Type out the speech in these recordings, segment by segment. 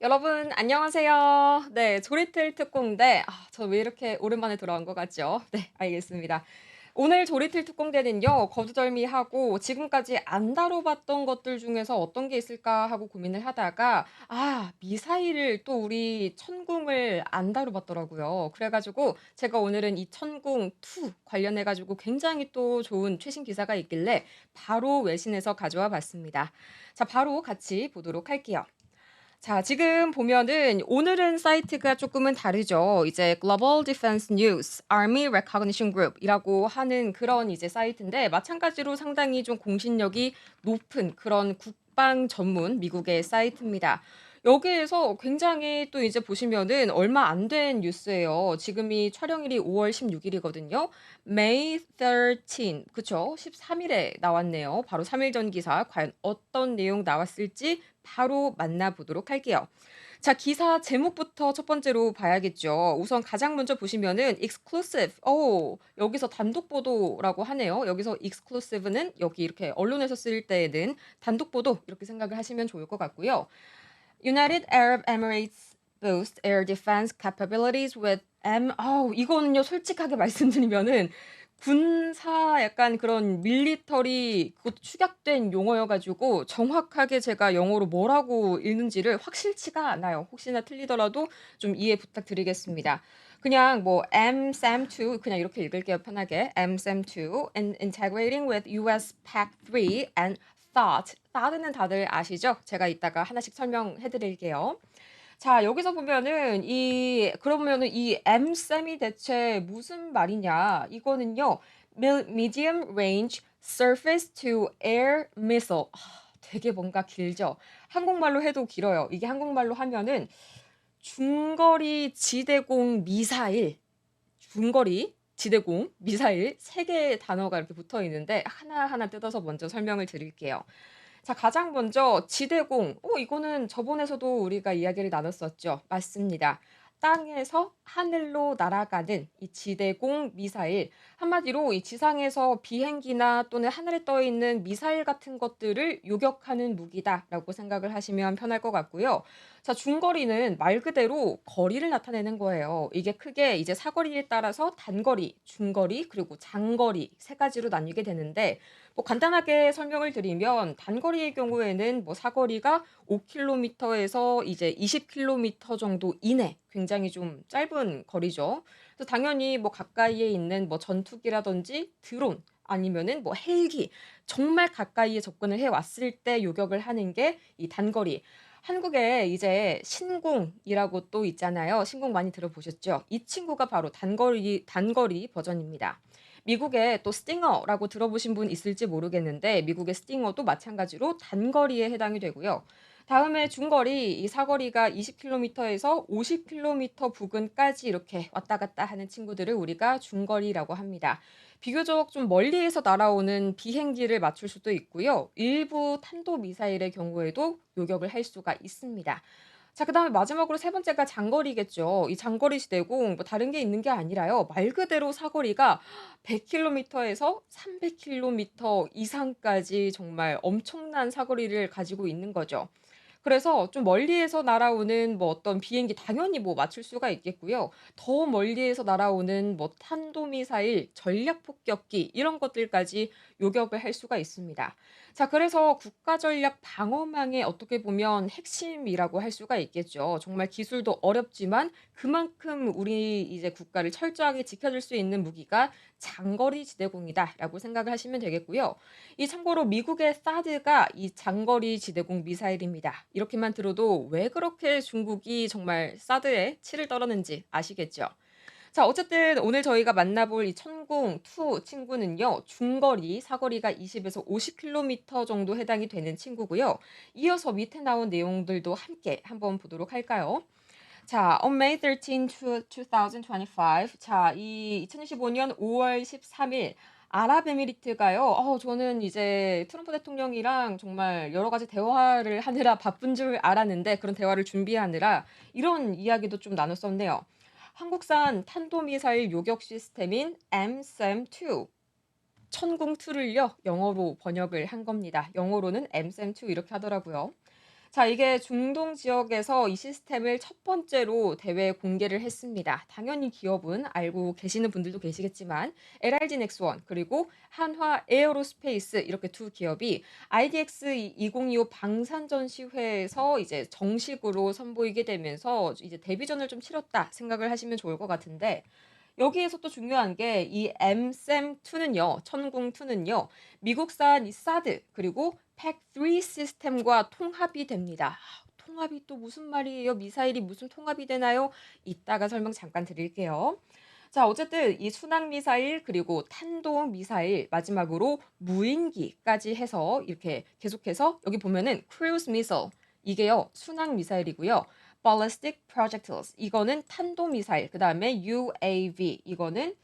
여러분 안녕하세요. 네, 조리틀 특공대. 저 왜 이렇게 오랜만에 돌아온 것 같죠? 네, 알겠습니다. 오늘 조리틀 특공대는요, 거두절미하고 지금까지 안 다뤄봤던 것들 중에서 어떤 게 있을까 하고 고민을 하다가, 미사일을 또 우리 천궁을 안 다뤄봤더라고요. 그래가지고 제가 오늘은 이 천궁2 관련해가지고 굉장히 또 좋은 최신 기사가 있길래 바로 외신에서 가져와 봤습니다. 자, 바로 같이 보도록 할게요. 자, 지금 보면은 오늘은 사이트가 조금은 다르죠. 이제 Global Defense News Army Recognition Group이라고 하는 그런 이제 사이트인데 마찬가지로 상당히 좀 공신력이 높은 그런 국방 전문 미국의 사이트입니다. 여기에서 굉장히 또 이제 보시면은 얼마 안 된 뉴스예요. 지금이 촬영일이 5월 16일이거든요. May 13, 그쵸? 13일에 나왔네요. 바로 3일 전 기사. 과연 어떤 내용 나왔을지 바로 만나보도록 할게요. 자, 기사 제목부터 첫 번째로 봐야겠죠. 우선 가장 먼저 보시면은 exclusive. 여기서 단독 보도라고 하네요. 여기서 exclusive는 여기 이렇게 언론에서 쓸 때에는 단독 보도 이렇게 생각을 하시면 좋을 것 같고요. United Arab Emirates boost air defense capabilities with 이거는요, 솔직하게 말씀드리면은 군사 약간 그런 밀리터리 그것도 축약된 용어여 가지고 정확하게 제가 영어로 뭐라고 읽는지를 확실치가 않아요. 혹시나 틀리더라도 좀 이해 부탁드리겠습니다. 그냥 뭐 MSAM2 그냥 이렇게 읽을게요, 편하게. MSAM2 and integrating with US PAC-3 and THAAD는 다들 아시죠? 제가 이따가 하나씩 설명해 드릴게요. 자, 여기서 보면은 그러면은 이 MSAM이 대체 무슨 말이냐? 이거는요. Medium Range Surface to Air Missile. 되게 뭔가 길죠? 한국말로 해도 길어요. 이게 한국말로 하면은 중거리 지대공 미사일, 중거리 지대공 미사일 세 개의 단어가 이렇게 붙어 있는데 하나하나 뜯어서 먼저 설명을 드릴게요. 자, 가장 먼저 지대공. 이거는 저번에서도 우리가 이야기를 나눴었죠. 맞습니다. 땅에서 하늘로 날아가는 이 지대공 미사일. 한마디로 이 지상에서 비행기나 또는 하늘에 떠 있는 미사일 같은 것들을 요격하는 무기다라고 생각을 하시면 편할 것 같고요. 자, 중거리는 말 그대로 거리를 나타내는 거예요. 이게 크게 이제 사거리에 따라서 단거리, 중거리, 그리고 장거리 세 가지로 나뉘게 되는데 뭐 간단하게 설명을 드리면 단거리의 경우에는 뭐 사거리가 5km에서 이제 20km 정도 이내 굉장히 좀 짧은 거리죠. 그래서 당연히 뭐 가까이에 있는 뭐 전투기라든지 드론 아니면은 뭐 헬기 정말 가까이에 접근을 해 왔을 때 요격을 하는 게 이 단거리. 한국에 이제 신공이라고 또 있잖아요. 신공 많이 들어보셨죠? 이 친구가 바로 단거리 버전입니다. 미국의 또 스팅어라고 들어보신 분 있을지 모르겠는데 미국의 스팅어도 마찬가지로 단거리에 해당이 되고요. 다음에 중거리, 이 사거리가 20km에서 50km 부근까지 이렇게 왔다 갔다 하는 친구들을 우리가 중거리라고 합니다. 비교적 좀 멀리에서 날아오는 비행기를 맞출 수도 있고요. 일부 탄도미사일의 경우에도 요격을 할 수가 있습니다. 자, 그다음에 마지막으로 세 번째가 장거리겠죠. 이 장거리 지대공 뭐 다른 게 있는 게 아니라요. 말 그대로 사거리가 100km에서 300km 이상까지 정말 엄청난 사거리를 가지고 있는 거죠. 그래서 좀 멀리에서 날아오는 뭐 어떤 비행기 당연히 뭐 맞출 수가 있겠고요. 더 멀리에서 날아오는 뭐 탄도미사일, 전략폭격기 이런 것들까지 요격을 할 수가 있습니다. 자, 그래서 국가전략 방어망의 어떻게 보면 핵심이라고 할 수가 있겠죠. 정말 기술도 어렵지만 그만큼 우리 이제 국가를 철저하게 지켜줄 수 있는 무기가 장거리 지대공이다라고 생각을 하시면 되겠고요. 이 참고로 미국의 사드가 이 장거리 지대공 미사일입니다. 이렇게만 들어도 왜 그렇게 중국이 정말 사드에 치를 떨었는지 아시겠죠? 자, 어쨌든 오늘 저희가 만나볼 이 천궁2 친구는요, 중거리, 사거리가 20에서 50km 정도 해당이 되는 친구고요. 이어서 밑에 나온 내용들도 함께 한번 보도록 할까요? 자, on May 13, 2025. 자, 이 2025년 5월 13일 아랍에미리트가요. 저는 이제 트럼프 대통령이랑 정말 여러 가지 대화를 하느라 바쁜 줄 알았는데 그런 대화를 준비하느라 이런 이야기도 좀 나눴었네요. 한국산 탄도미사일 요격 시스템인 MSAM-2 천궁2를요 영어로 번역을 한 겁니다. 영어로는 MSAM-2 이렇게 하더라고요. 자, 이게 중동 지역에서 이 시스템을 첫 번째로 대회에 공개를 했습니다. 당연히 기업은 알고 계시는 분들도 계시겠지만 LRG 넥스원 그리고 한화 에어로스페이스 이렇게 두 기업이 IDX 2025 방산 전시회에서 이제 정식으로 선보이게 되면서 이제 데뷔전을 좀 치렀다 생각을 하시면 좋을 것 같은데 여기에서 또 중요한 게 이 MSAM2는요, 천궁2는요, 미국산 이 사드 그리고 팩3 시스템과 통합이 됩니다. 통합이 또 무슨 말이에요? 미사일이 무슨 통합이 되나요? 이따가 설명 잠깐 드릴게요. 자, 어쨌든 이 순항 미사일 그리고 탄도 미사일 마지막으로 무인기까지 해서 이렇게 계속해서 여기 보면은 크루즈 미사일 이게요 순항 미사일이고요. ballistic projectiles 이거는 탄도 미사일 그다음에 UAV 이거는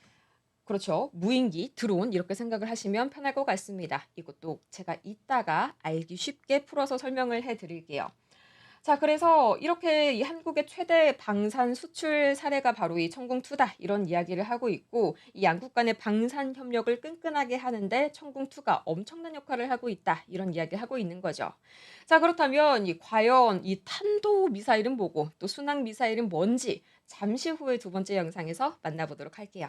그렇죠. 무인기, 드론 이렇게 생각을 하시면 편할 것 같습니다. 이것도 제가 이따가 알기 쉽게 풀어서 설명을 해 드릴게요. 자, 그래서 이렇게 이 한국의 최대 방산 수출 사례가 바로 이 천궁2다 이런 이야기를 하고 있고 이 양국 간의 방산 협력을 끈끈하게 하는데 천궁2가 엄청난 역할을 하고 있다 이런 이야기를 하고 있는 거죠. 자, 그렇다면 과연 이 탄도 미사일은 뭐고 또 순항 미사일은 뭔지 잠시 후에 두 번째 영상에서 만나보도록 할게요.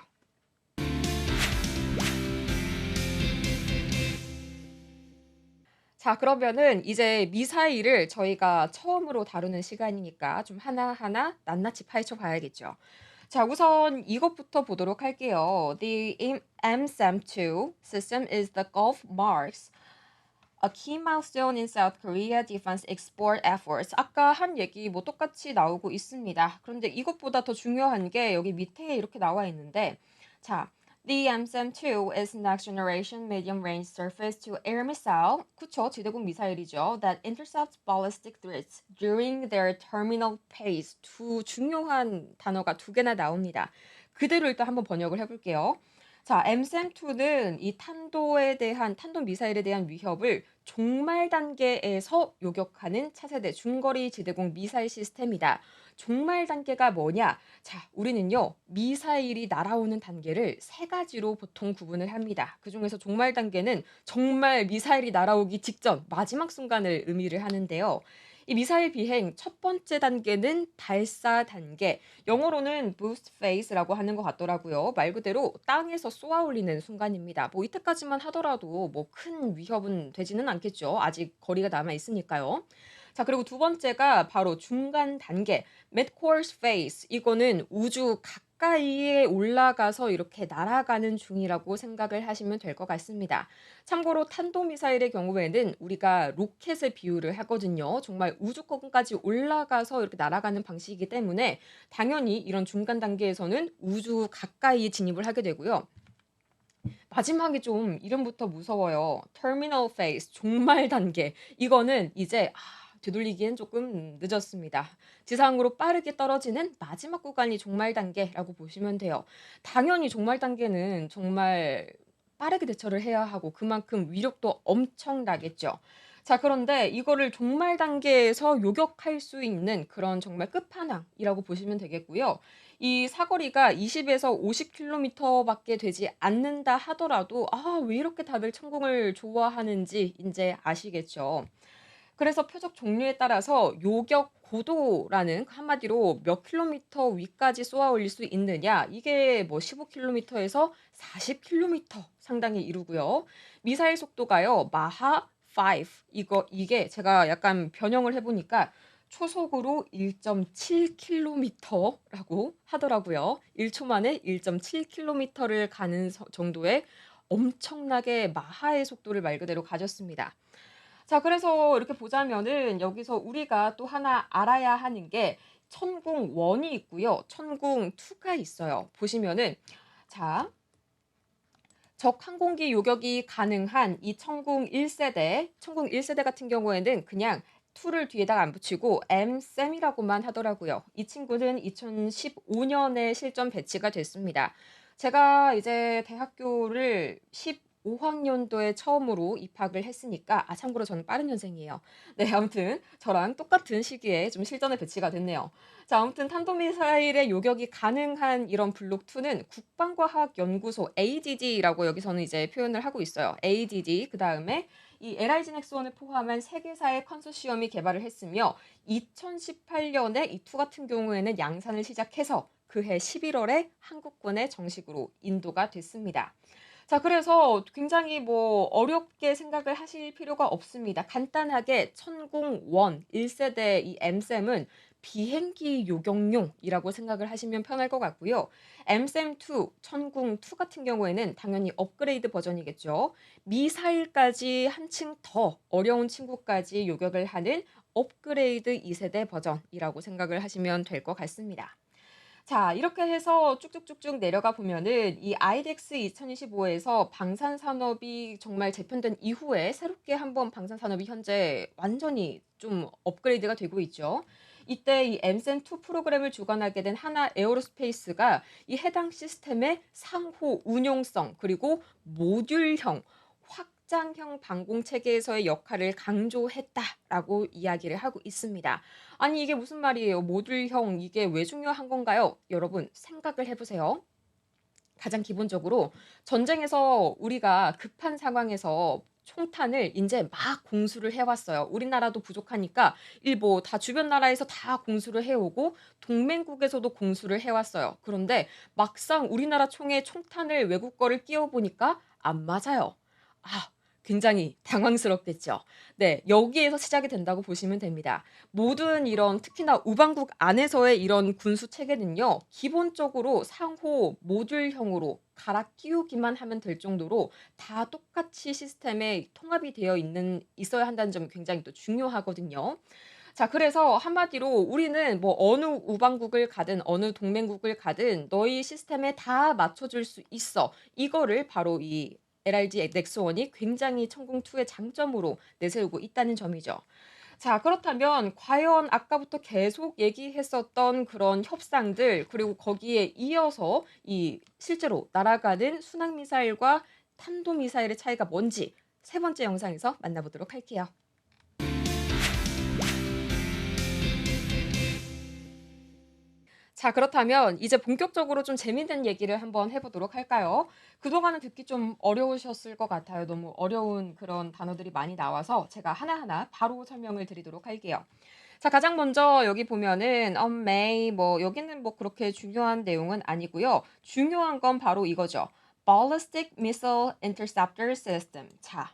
자, 그러면은 이제 미사일을 저희가 처음으로 다루는 시간이니까 좀 하나하나 낱낱이 파헤쳐 봐야겠죠. 자, 우선 이것부터 보도록 할게요. The MSAM-2 system is the Gulf marks a key milestone in South Korea defense export efforts. 아까 한 얘기 뭐 똑같이 나오고 있습니다. 그런데 이것보다 더 중요한 게 여기 밑에 이렇게 나와 있는데, 자, the MSAM-2 is next generation medium range surface to air missile. 그쵸, 지대공 미사일이죠. That intercepts ballistic threats during their terminal phase. 두 중요한 단어가 두 개나 나옵니다. 그대로 일단 한번 번역을 해볼게요. 자, MSAM2는 이 탄도 미사일에 대한 위협을 종말 단계에서 요격하는 차세대 중거리 지대공 미사일 시스템이다. 종말 단계가 뭐냐? 자, 우리는요, 미사일이 날아오는 단계를 세 가지로 보통 구분을 합니다. 그중에서 종말 단계는 정말 미사일이 날아오기 직전, 마지막 순간을 의미를 하는데요. 이 미사일 비행 첫 번째 단계는 발사 단계, 영어로는 boost phase라고 하는 것 같더라고요. 말 그대로 땅에서 쏘아 올리는 순간입니다. 뭐 이때까지만 하더라도 뭐 큰 위협은 되지는 않겠죠. 아직 거리가 남아 있으니까요. 자, 그리고 두 번째가 바로 중간 단계, mid course phase. 이거는 우주 가까이에 올라가서 이렇게 날아가는 중이라고 생각을 하시면 될 것 같습니다. 참고로 탄도미사일의 경우에는 우리가 로켓에 비유를 하거든요. 정말 우주권까지 올라가서 이렇게 날아가는 방식이기 때문에 당연히 이런 중간 단계에서는 우주 가까이 진입을 하게 되고요. 마지막이 좀 이름부터 무서워요. terminal phase, 종말 단계. 이거는 이제 되돌리기엔 조금 늦었습니다. 지상으로 빠르게 떨어지는 마지막 구간이 종말 단계라고 보시면 돼요. 당연히 종말 단계는 정말 빠르게 대처를 해야 하고 그만큼 위력도 엄청나겠죠. 자, 그런데 이거를 종말 단계에서 요격할 수 있는 그런 정말 끝판왕이라고 보시면 되겠고요. 이 사거리가 20에서 50km밖에 되지 않는다 하더라도 왜 이렇게 다들 천궁을 좋아하는지 이제 아시겠죠. 그래서 표적 종류에 따라서 요격 고도라는 한마디로 몇 킬로미터 위까지 쏘아 올릴 수 있느냐 이게 뭐 15km에서 40km 상당히 이루고요. 미사일 속도가요. 마하 5 이게 제가 약간 변형을 해보니까 초속으로 1.7km라고 하더라고요. 1초 만에 1.7km를 가는 정도의 엄청나게 마하의 속도를 말 그대로 가졌습니다. 자, 그래서 이렇게 보자면은 여기서 우리가 또 하나 알아야 하는 게 천궁 1이 있고요. 천궁 2가 있어요. 보시면은 자, 적 항공기 요격이 가능한 이 천궁 1세대 같은 경우에는 그냥 2를 뒤에다가 안 붙이고 MSAM이라고만 하더라고요. 이 친구는 2015년에 실전 배치가 됐습니다. 제가 이제 대학교를 15학년도에 처음으로 입학을 했으니까 참고로 저는 빠른 년생이에요. 네, 아무튼 저랑 똑같은 시기에 좀 실전에 배치가 됐네요. 자, 아무튼 탄도미사일의 요격이 가능한 이런 블록2는 국방과학연구소 ADD라고 여기서는 이제 표현을 하고 있어요. ADD 그다음에 이 LIG 넥스원을 포함한 세 개사의 컨소시엄이 개발을 했으며 2018년에 이 투 같은 경우에는 양산을 시작해서 그해 11월에 한국군에 정식으로 인도가 됐습니다. 자, 그래서 굉장히 어렵게 생각을 하실 필요가 없습니다. 간단하게 천궁1 1세대 이 M샘은 비행기 요격용이라고 생각을 하시면 편할 것 같고요. M샘2, 천궁2 같은 경우에는 당연히 업그레이드 버전이겠죠. 미사일까지 한층 더 어려운 친구까지 요격을 하는 업그레이드 2세대 버전이라고 생각을 하시면 될 것 같습니다. 자, 이렇게 해서 쭉쭉쭉쭉 내려가 보면은 이 IDX 2025에서 방산산업이 정말 재편된 이후에 새롭게 한번 방산산업이 현재 완전히 좀 업그레이드가 되고 있죠. 이때 이 엠센2 프로그램을 주관하게 된 하나 에어로스페이스가 이 해당 시스템의 상호 운용성 그리고 모듈형 확장형 방공 체계에서의 역할을 강조했다라고 이야기를 하고 있습니다. 아니 이게 무슨 말이에요? 모듈형 이게 왜 중요한 건가요? 여러분 생각을 해보세요. 가장 기본적으로 전쟁에서 우리가 급한 상황에서 총탄을 이제 막 공수를 해왔어요. 우리나라도 부족하니까 일부 다 주변 나라에서 다 공수를 해오고 동맹국에서도 공수를 해왔어요. 그런데 막상 우리나라 총에 총탄을 외국 거를 끼워보니까 안 맞아요. 아, 굉장히 당황스럽겠죠. 네, 여기에서 시작이 된다고 보시면 됩니다. 모든 이런 특히나 우방국 안에서의 이런 군수 체계는요. 기본적으로 상호 모듈형으로 갈아 끼우기만 하면 될 정도로 다 똑같이 시스템에 통합이 되어 있어야 한다는 점이 굉장히 또 중요하거든요. 자, 그래서 한마디로 우리는 어느 우방국을 가든 어느 동맹국을 가든 너희 시스템에 다 맞춰줄 수 있어. 이거를 바로 이 LRG 넥스원이 굉장히 천궁2의 장점으로 내세우고 있다는 점이죠. 자, 그렇다면 과연 아까부터 계속 얘기했었던 그런 협상들 그리고 거기에 이어서 이 실제로 날아가는 순항미사일과 탄도미사일의 차이가 뭔지 세 번째 영상에서 만나보도록 할게요. 자, 그렇다면 이제 본격적으로 좀 재밌는 얘기를 한번 해보도록 할까요? 그동안은 듣기 좀 어려우셨을 것 같아요. 너무 어려운 그런 단어들이 많이 나와서 제가 하나하나 바로 설명을 드리도록 할게요. 자, 가장 먼저 여기 보면은 May 여기는 그렇게 중요한 내용은 아니고요. 중요한 건 바로 이거죠. Ballistic Missile Interceptor System. 자,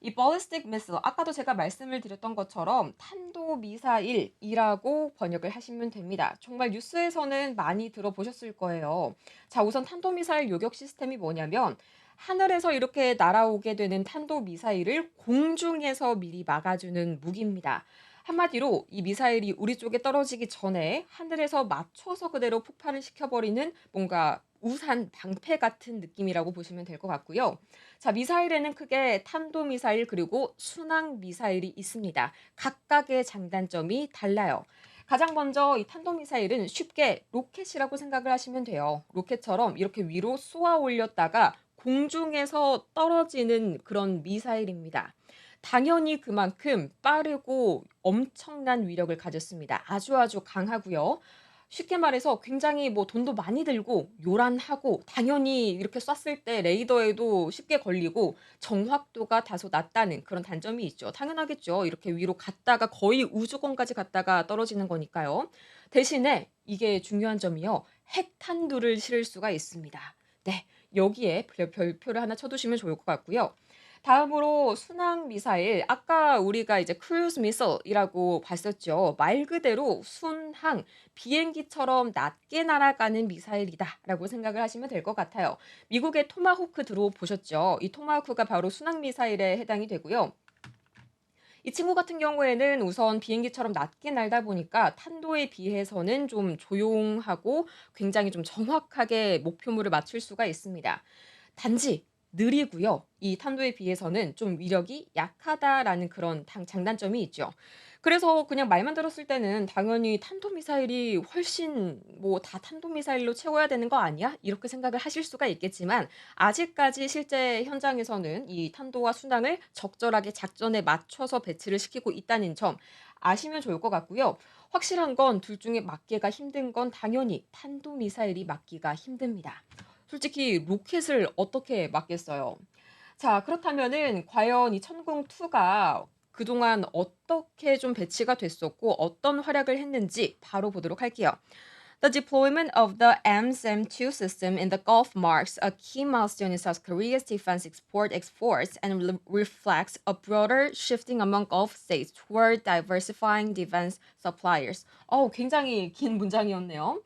이 ballistic missile 아까도 제가 말씀을 드렸던 것처럼 탄도 미사일이라고 번역을 하시면 됩니다. 정말 뉴스에서는 많이 들어보셨을 거예요. 자, 우선 탄도 미사일 요격 시스템이 뭐냐면 하늘에서 이렇게 날아오게 되는 탄도 미사일을 공중에서 미리 막아주는 무기입니다. 한마디로 이 미사일이 우리 쪽에 떨어지기 전에 하늘에서 맞춰서 그대로 폭발을 시켜버리는 뭔가 우산 방패 같은 느낌이라고 보시면 될 것 같고요. 자, 미사일에는 크게 탄도미사일 그리고 순항미사일이 있습니다. 각각의 장단점이 달라요. 가장 먼저 이 탄도미사일은 쉽게 로켓이라고 생각을 하시면 돼요. 로켓처럼 이렇게 위로 쏘아 올렸다가 공중에서 떨어지는 그런 미사일입니다. 당연히 그만큼 빠르고 엄청난 위력을 가졌습니다. 아주 강하고요. 쉽게 말해서 굉장히 돈도 많이 들고 요란하고 당연히 이렇게 쐈을 때 레이더에도 쉽게 걸리고 정확도가 다소 낮다는 그런 단점이 있죠. 당연하겠죠. 이렇게 위로 갔다가 거의 우주권까지 갔다가 떨어지는 거니까요. 대신에 이게 중요한 점이요. 핵탄두를 실을 수가 있습니다. 네, 여기에 별표를 하나 쳐두시면 좋을 것 같고요. 다음으로 순항 미사일 아까 우리가 이제 크루즈 미사일이라고 봤었죠. 말 그대로 순항 비행기처럼 낮게 날아가는 미사일이다라고 생각을 하시면 될 것 같아요. 미국의 토마호크 들어보셨죠? 이 토마호크가 바로 순항 미사일에 해당이 되고요. 이 친구 같은 경우에는 우선 비행기처럼 낮게 날다 보니까 탄도에 비해서는 좀 조용하고 굉장히 좀 정확하게 목표물을 맞출 수가 있습니다. 단지 느리고요. 이 탄도에 비해서는 좀 위력이 약하다라는 그런 장단점이 있죠. 그래서 그냥 말만 들었을 때는 당연히 탄도미사일이 훨씬 다 탄도미사일로 채워야 되는 거 아니야? 이렇게 생각을 하실 수가 있겠지만 아직까지 실제 현장에서는 이 탄도와 순항을 적절하게 작전에 맞춰서 배치를 시키고 있다는 점 아시면 좋을 것 같고요. 확실한 건 둘 중에 맞기가 힘든 건 당연히 탄도미사일이 맞기가 힘듭니다. 솔직히 로켓을 어떻게 막겠어요? 자, 그렇다면은 과연 이 천궁2가 그동안 어떻게 좀 배치가 됐었고 어떤 활약을 했는지 바로 보도록 할게요. The deployment of the MSM-2 system in the Gulf marks a key milestone in South Korea's defense export exports and reflects a broader shifting among Gulf states toward diversifying defense suppliers. 굉장히 긴 문장이었네요.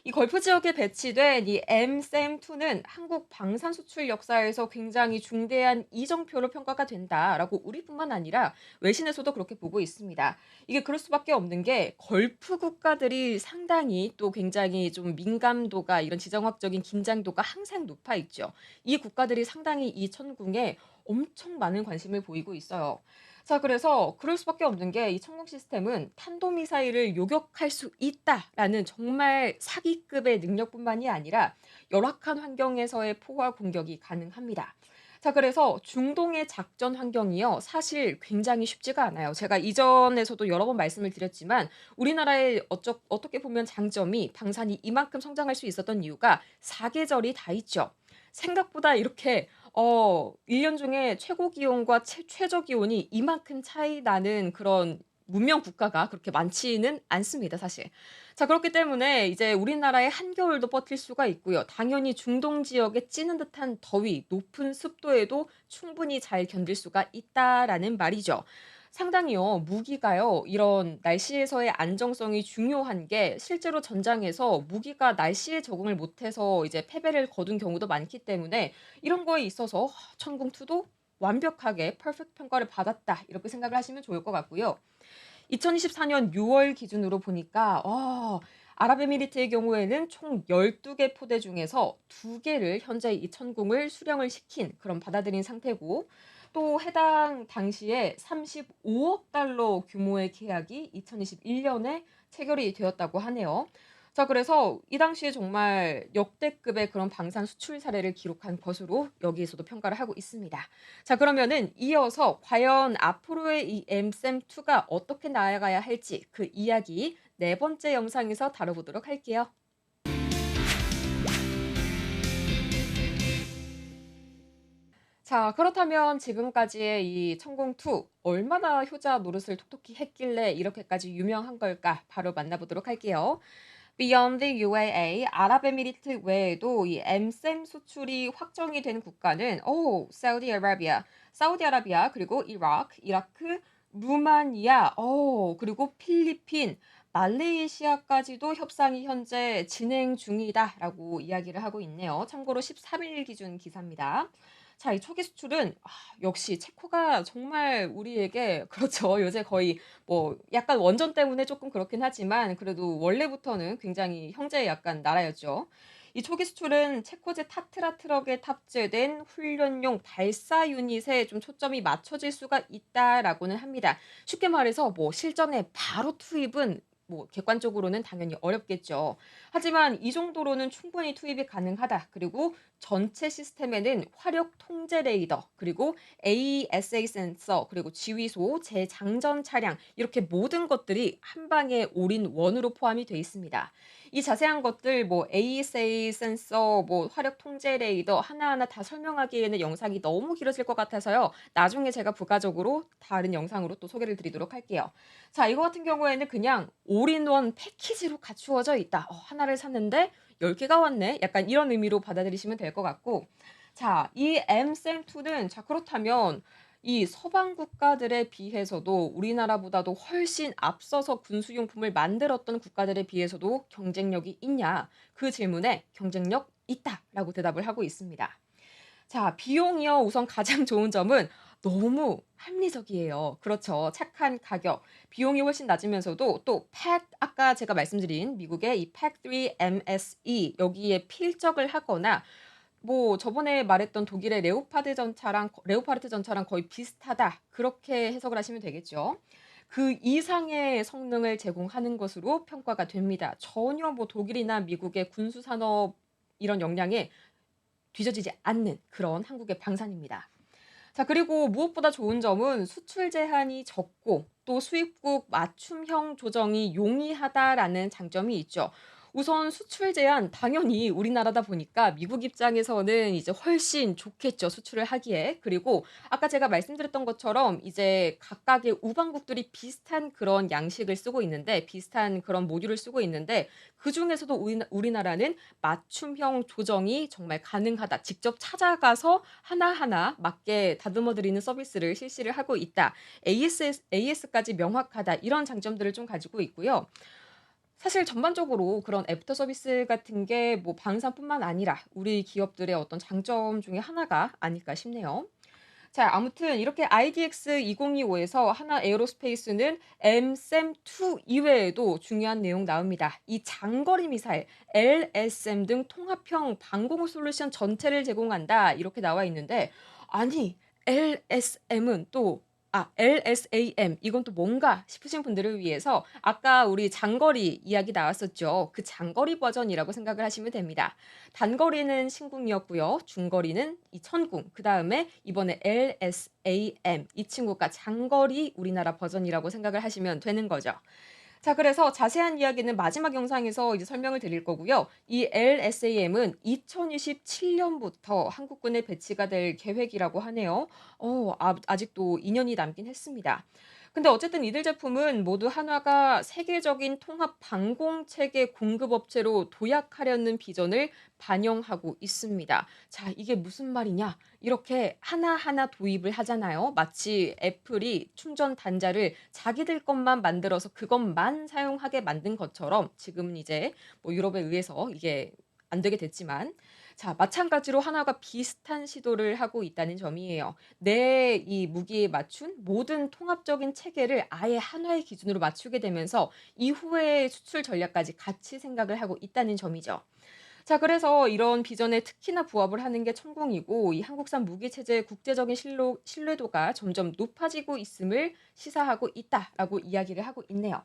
이 걸프 지역에 배치된 이 MSAM-2는 한국 방산 수출 역사에서 굉장히 중대한 이정표로 평가가 된다라고 우리뿐만 아니라 외신에서도 그렇게 보고 있습니다. 이게 그럴 수밖에 없는 게 걸프 국가들이 상당히 또 굉장히 좀 민감도가 이런 지정학적인 긴장도가 항상 높아 있죠. 이 국가들이 상당히 이 천궁에 엄청 많은 관심을 보이고 있어요. 자, 그래서 그럴 수밖에 없는 게 이 천공 시스템은 탄도미사일을 요격할 수 있다라는 정말 사기급의 능력뿐만이 아니라 열악한 환경에서의 포화 공격이 가능합니다. 자, 그래서 중동의 작전 환경이요. 사실 굉장히 쉽지가 않아요. 제가 이전에서도 여러 번 말씀을 드렸지만 우리나라의 어떻게 보면 장점이 방산이 이만큼 성장할 수 있었던 이유가 사계절이 다 있죠. 생각보다 이렇게 1년 중에 최고 기온과 최저 기온이 이만큼 차이 나는 그런 문명 국가가 그렇게 많지는 않습니다, 사실. 자, 그렇기 때문에 이제 우리나라의 한겨울도 버틸 수가 있고요. 당연히 중동 지역의 찌는 듯한 더위, 높은 습도에도 충분히 잘 견딜 수가 있다라는 말이죠. 상당히요, 무기가요, 이런 날씨에서의 안정성이 중요한 게 실제로 전장에서 무기가 날씨에 적응을 못해서 이제 패배를 거둔 경우도 많기 때문에 이런 거에 있어서 천궁2도 완벽하게 퍼펙트 평가를 받았다. 이렇게 생각을 하시면 좋을 것 같고요. 2024년 6월 기준으로 보니까 아랍에미리트의 경우에는 총 12개 포대 중에서 2개를 현재 이 천궁을 수령을 시킨 그런 받아들인 상태고 또 해당 당시에 35억 달러 규모의 계약이 2021년에 체결이 되었다고 하네요. 자, 그래서 이 당시에 정말 역대급의 그런 방산 수출 사례를 기록한 것으로 여기에서도 평가를 하고 있습니다. 자, 그러면은 이어서 과연 앞으로의 이 MSAM-2가 어떻게 나아가야 할지 그 이야기 네 번째 영상에서 다뤄보도록 할게요. 자, 그렇다면 지금까지의 이 천궁2 얼마나 효자 노릇을 톡톡히 했길래 이렇게까지 유명한 걸까? 바로 만나보도록 할게요. Beyond the UAE, 아랍에미리트 외에도 이 엠셈 수출이 확정이 된 국가는 사우디아라비아, 그리고 이라크, 루마니아, 그리고 필리핀, 말레이시아까지도 협상이 현재 진행 중이다라고 이야기를 하고 있네요. 참고로 13일 기준 기사입니다. 자, 이 초기 수출은 역시 체코가 정말 우리에게 그렇죠. 요새 거의 뭐 약간 원전 때문에 조금 그렇긴 하지만 그래도 원래부터는 굉장히 형제의 약간 나라였죠. 이 초기 수출은 체코제 타트라 트럭에 탑재된 훈련용 발사 유닛에 좀 초점이 맞춰질 수가 있다라고는 합니다. 쉽게 말해서 뭐 실전에 바로 투입은 뭐 객관적으로는 당연히 어렵겠죠. 하지만 이 정도로는 충분히 투입이 가능하다. 그리고 전체 시스템에는 화력 통제 레이더, 그리고 AESA 센서, 그리고 지휘소, 재장전 차량 이렇게 모든 것들이 한 방에 올인원으로 포함이 되어 있습니다. 이 자세한 것들 뭐 AESA 센서, 뭐 화력 통제 레이더 하나하나 다 설명하기에는 영상이 너무 길어질 것 같아서요. 나중에 제가 부가적으로 다른 영상으로 또 소개를 드리도록 할게요. 자, 이거 같은 경우에는 그냥 올인원 패키지로 갖추어져 있다. 하나를 샀는데 10개가 왔네. 약간 이런 의미로 받아들이시면 될 것 같고. 자, 이 MSAM-2는 자, 그렇다면 이 서방 국가들에 비해서도 우리나라보다도 훨씬 앞서서 군수용품을 만들었던 국가들에 비해서도 경쟁력이 있냐? 그 질문에 경쟁력 있다라고 대답을 하고 있습니다. 자, 비용이요. 우선 가장 좋은 점은 너무 합리적이에요. 그렇죠. 착한 가격, 비용이 훨씬 낮으면서도 또 아까 제가 말씀드린 미국의 이 팩3 MSE 여기에 필적을 하거나 뭐 저번에 말했던 독일의 레오파르트 전차랑 거의 비슷하다. 그렇게 해석을 하시면 되겠죠. 그 이상의 성능을 제공하는 것으로 평가가 됩니다. 전혀 뭐 독일이나 미국의 군수 산업 이런 역량에 뒤처지지 않는 그런 한국의 방산입니다. 자, 그리고 무엇보다 좋은 점은 수출 제한이 적고 또 수입국 맞춤형 조정이 용이하다라는 장점이 있죠. 우선 수출 제한 당연히 우리나라다 보니까 미국 입장에서는 이제 훨씬 좋겠죠, 수출을 하기에. 그리고 아까 제가 말씀드렸던 것처럼 이제 각각의 우방국들이 비슷한 그런 양식을 쓰고 있는데 비슷한 그런 모듈을 쓰고 있는데 그중에서도 우리나라는 맞춤형 조정이 정말 가능하다. 직접 찾아가서 하나하나 맞게 다듬어 드리는 서비스를 실시를 하고 있다. AS까지 명확하다. 이런 장점들을 좀 가지고 있고요. 사실 전반적으로 그런 애프터 서비스 같은 게 뭐 방산뿐만 아니라 우리 기업들의 어떤 장점 중에 하나가 아닐까 싶네요. 자, 아무튼 이렇게 IDX 2025에서 하나 에어로스페이스는 MSAM-2 이외에도 중요한 내용 나옵니다. 이 장거리 미사일 LSM 등 통합형 방공 솔루션 전체를 제공한다. 이렇게 나와 있는데 아니 LSM은 또 LSAM 이건 또 뭔가 싶으신 분들을 위해서 아까 우리 장거리 이야기 나왔었죠. 그 장거리 버전이라고 생각을 하시면 됩니다. 단거리는 신궁이었고요. 중거리는 이 천궁. 그다음에 이번에 LSAM 이 친구가 장거리 우리나라 버전이라고 생각을 하시면 되는 거죠. 자, 그래서 자세한 이야기는 마지막 영상에서 이제 설명을 드릴 거고요. 이 LSAM은 2027년부터 한국군에 배치가 될 계획이라고 하네요. 아직도 2년이 남긴 했습니다. 근데 어쨌든 이들 제품은 모두 한화가 세계적인 통합 방공 체계 공급 업체로 도약하려는 비전을 반영하고 있습니다. 자, 이게 무슨 말이냐? 이렇게 하나하나 도입을 하잖아요. 마치 애플이 충전 단자를 자기들 것만 만들어서 그것만 사용하게 만든 것처럼 지금은 이제 뭐 유럽에 의해서 이게 안 되게 됐지만 자, 마찬가지로 한화가 비슷한 시도를 하고 있다는 점이에요. 내 이 무기에 맞춘 모든 통합적인 체계를 아예 한화의 기준으로 맞추게 되면서 이후의 수출 전략까지 같이 생각을 하고 있다는 점이죠. 자, 그래서 이런 비전에 특히나 부합을 하는 게 천궁이고 이 한국산 무기 체제의 국제적인 신뢰도가 점점 높아지고 있음을 시사하고 있다라고 이야기를 하고 있네요.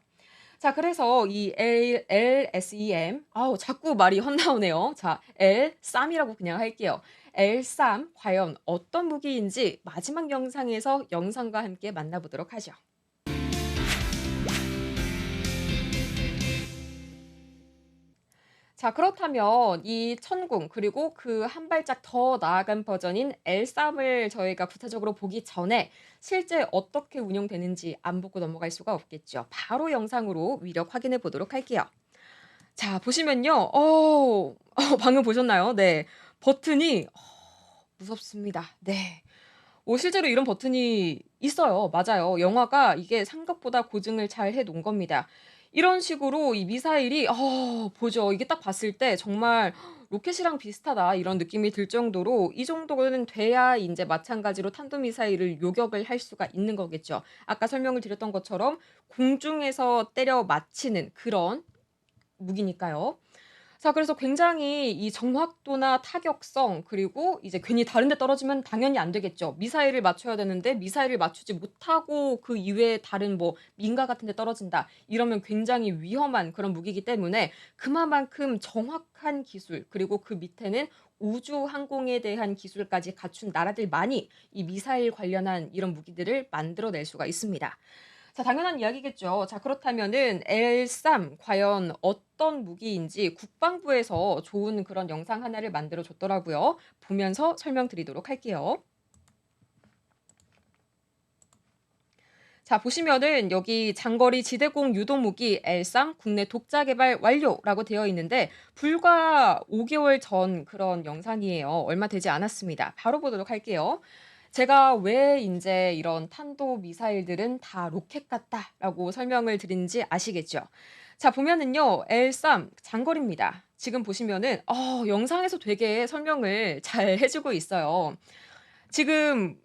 자, 그래서 이 LSEM 자꾸 말이 헛나오네요. 자, L3이라고 그냥 할게요. L3 과연 어떤 무기인지 마지막 영상에서 영상과 함께 만나보도록 하죠. 자, 그렇다면 이 천궁 그리고 그 한 발짝 더 나아간 버전인 L3을 저희가 구체적으로 보기 전에 실제 어떻게 운영되는지 안 보고 넘어갈 수가 없겠죠. 바로 영상으로 위력 확인해 보도록 할게요. 자, 보시면요. 방금 보셨나요? 네. 버튼이 무섭습니다. 네. 실제로 이런 버튼이 있어요. 맞아요. 영화가 이게 생각보다 고증을 잘 해 놓은 겁니다. 이런 식으로 이 미사일이 보죠. 이게 딱 봤을 때 정말 '로켓이랑 비슷하다.' 이런 느낌이 들 정도로 이 정도는 돼야 인제 마찬가지로 탄도미사일을 요격을 할 수가 있는 거겠죠. 아까 설명을 드렸던 것처럼 공중에서 때려 맞히는 그런 무기니까요. 자, 그래서 굉장히 이 정확도나 타격성 그리고 이제 괜히 다른 데 떨어지면 당연히 안 되겠죠. 미사일을 맞춰야 되는데 미사일을 맞추지 못하고 그 이외에 다른 뭐 민가 같은 데 떨어진다. 이러면 굉장히 위험한 그런 무기이기 때문에 그만큼 정확한 기술 그리고 그 밑에는 우주 항공에 대한 기술까지 갖춘 나라들만이 이 미사일 관련한 이런 무기들을 만들어 낼 수가 있습니다. 자, 당연한 이야기겠죠. 자, 그렇다면은 L3 과연 어떤 무기인지 국방부에서 좋은 그런 영상 하나를 만들어 줬더라고요. 보면서 설명드리도록 할게요. 자, 보시면은 여기 장거리 지대공 유도무기 L3 국내 독자 개발 완료라고 되어 있는데 불과 5개월 전 그런 영상이에요. 얼마 되지 않았습니다. 바로 보도록 할게요. 제가 왜 인제 이런 탄도 미사일들은 다 로켓 같다라고 설명을 드린지 아시겠죠? 자, 보면은요. L3 장거리입니다. 지금 보시면은 영상에서 되게 설명을 잘 해 주고 있어요. 지금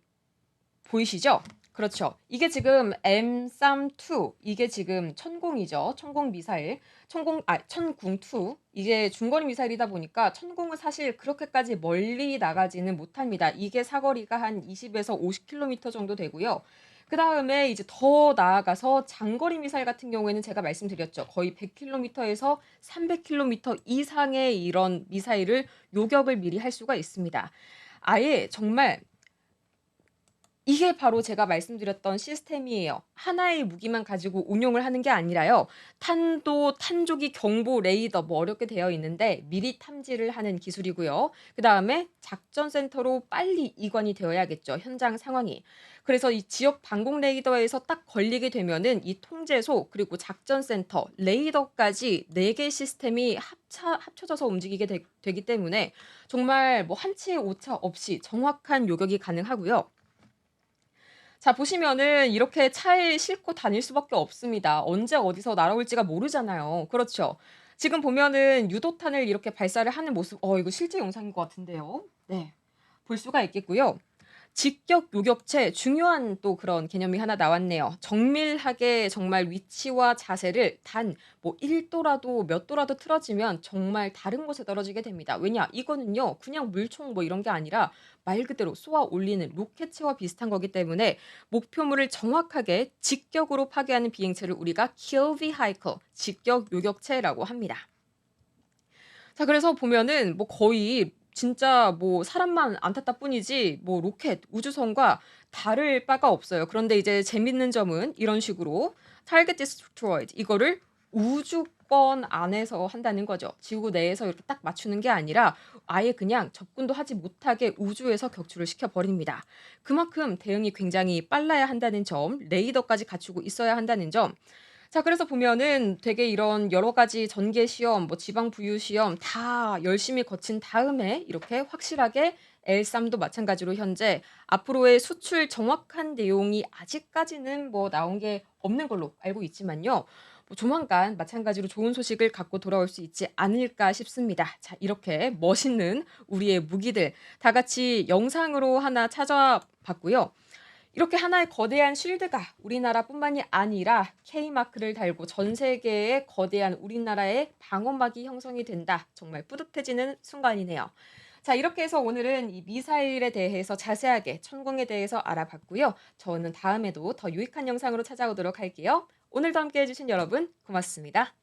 보이시죠? 그렇죠. 이게 지금 M3-2 이게 지금 천공이죠. 천공 미사일. 천궁2 이게 중거리 미사일이다 보니까 천공은 사실 그렇게까지 멀리 나가지는 못합니다. 이게 사거리가 한 20에서 50km 정도 되고요. 그다음에 이제 더 나아가서 장거리 미사일 같은 경우에는 제가 말씀드렸죠. 거의 100km에서 300km 이상의 이런 미사일을 요격을 미리 할 수가 있습니다. 아예 정말 이게 바로 제가 말씀드렸던 시스템이에요. 하나의 무기만 가지고 운용을 하는 게 아니라요. 탄도, 탄조기 경보 레이더 뭐 어렵게 되어 있는데 미리 탐지를 하는 기술이고요. 그다음에 작전 센터로 빨리 이관이 되어야겠죠, 현장 상황이. 그래서 이 지역 방공 레이더에서 딱 걸리게 되면은 이 통제소 그리고 작전 센터, 레이더까지 4개 시스템이 합쳐져서 움직이게 되기 때문에 정말 뭐 한치의 오차 없이 정확한 요격이 가능하고요. 자 보시면은 이렇게 차에 싣고 다닐 수밖에 없습니다. 언제 어디서 날아올지가 모르잖아요. 그렇죠. 지금 보면은 유도탄을 이렇게 발사를 하는 모습 이거 실제 영상인 것 같은데요. 네. 볼 수가 있겠고요. 직격 요격체 중요한 또 그런 개념이 하나 나왔네요. 정밀하게 정말 위치와 자세를 단 뭐 1 도라도 몇 도라도 틀어지면 정말 다른 곳에 떨어지게 됩니다. 왜냐? 이거는요. 그냥 물총 뭐 이런 게 아니라 말 그대로 쏘아 올리는 로켓체와 비슷한 거기 때문에 목표물을 정확하게 직격으로 파괴하는 비행체를 우리가 kill vehicle, 직격 요격체라고 합니다. 자 그래서 보면은 뭐 거의 진짜 뭐 사람만 안 탔다 뿐이지 뭐 로켓, 우주선과 다를 바가 없어요. 그런데 이제 재밌는 점은 이런 식으로 target destroyed 이거를 우주권 안에서 한다는 거죠. 지구 내에서 이렇게 딱 맞추는 게 아니라 아예 그냥 접근도 하지 못하게 우주에서 격추를 시켜 버립니다. 그만큼 대응이 굉장히 빨라야 한다는 점, 레이더까지 갖추고 있어야 한다는 점, 자 그래서 보면은 되게 이런 여러 가지 전개 시험, 뭐 지방 부유 시험 다 열심히 거친 다음에 이렇게 확실하게 L3도 마찬가지로 현재 앞으로의 수출 정확한 내용이 아직까지는 뭐 나온 게 없는 걸로 알고 있지만요. 뭐 조만간 마찬가지로 좋은 소식을 갖고 돌아올 수 있지 않을까 싶습니다. 자 이렇게 멋있는 우리의 무기들 다 같이 영상으로 하나 찾아봤고요. 이렇게 하나의 거대한 쉴드가 우리나라뿐만이 아니라 K마크를 달고 전 세계의 거대한 우리나라의 방어막이 형성이 된다. 정말 뿌듯해지는 순간이네요. 자, 이렇게 해서 오늘은 이 미사일에 대해서 자세하게 천공에 대해서 알아봤고요. 저는 다음에도 더 유익한 영상으로 찾아오도록 할게요. 오늘도 함께 해주신 여러분 고맙습니다.